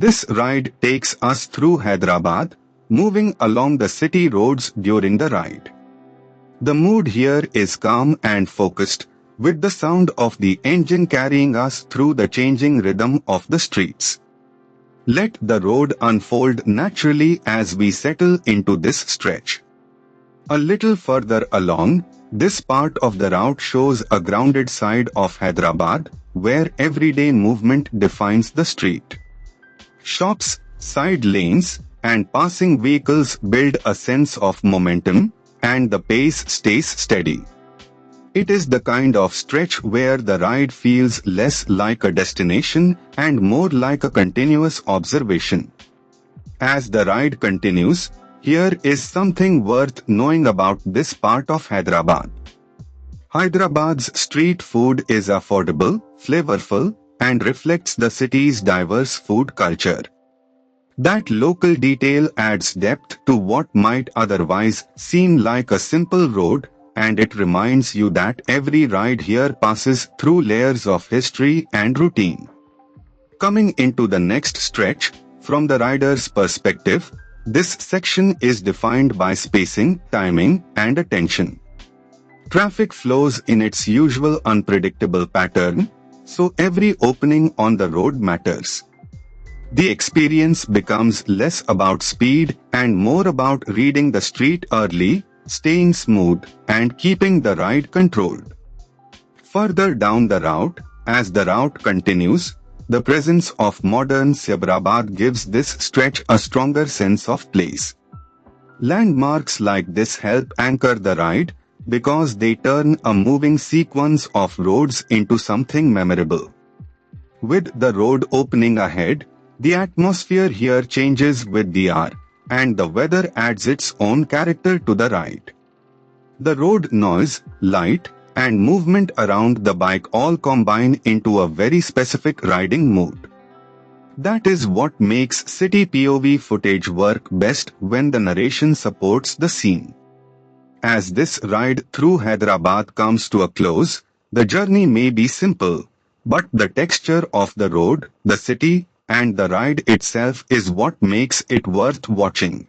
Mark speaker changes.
Speaker 1: This ride takes us through Hyderabad, moving along the city roads during the ride. The mood here is calm and focused, with the sound of the engine carrying us through the changing rhythm of the streets. Let the road unfold naturally as we settle into this stretch. A little further along, this part of the route shows a grounded side of Hyderabad, where everyday movement defines the street. Shops, side lanes, and passing vehicles build a sense of momentum, and the pace stays steady. It is the kind of stretch where the ride feels less like a destination and more like a continuous observation. As the ride continues, here is something worth knowing about this part of Hyderabad. Hyderabad's street food is affordable, flavorful, and reflects the city's diverse food culture. That local detail adds depth to what might otherwise seem like a simple road, and it reminds you that every ride here passes through layers of history and routine. Coming into the next stretch, from the rider's perspective, this section is defined by spacing, timing, and attention. Traffic flows in its usual unpredictable pattern, so every opening on the road matters. The experience becomes less about speed and more about reading the street early, staying smooth, and keeping the ride controlled. Further down the route, as the route continues, the presence of modern Secunderabad gives this stretch a stronger sense of place. Landmarks like this help anchor the ride because they turn a moving sequence of roads into something memorable. With the road opening ahead, the atmosphere here changes with the hour, and the weather adds its own character to the ride. The road noise, light, and movement around the bike all combine into a very specific riding mood. That is what makes city POV footage work best when the narration supports the scene. As this ride through Hyderabad comes to a close, the journey may be simple, but the texture of the road, the city, and the ride itself is what makes it worth watching.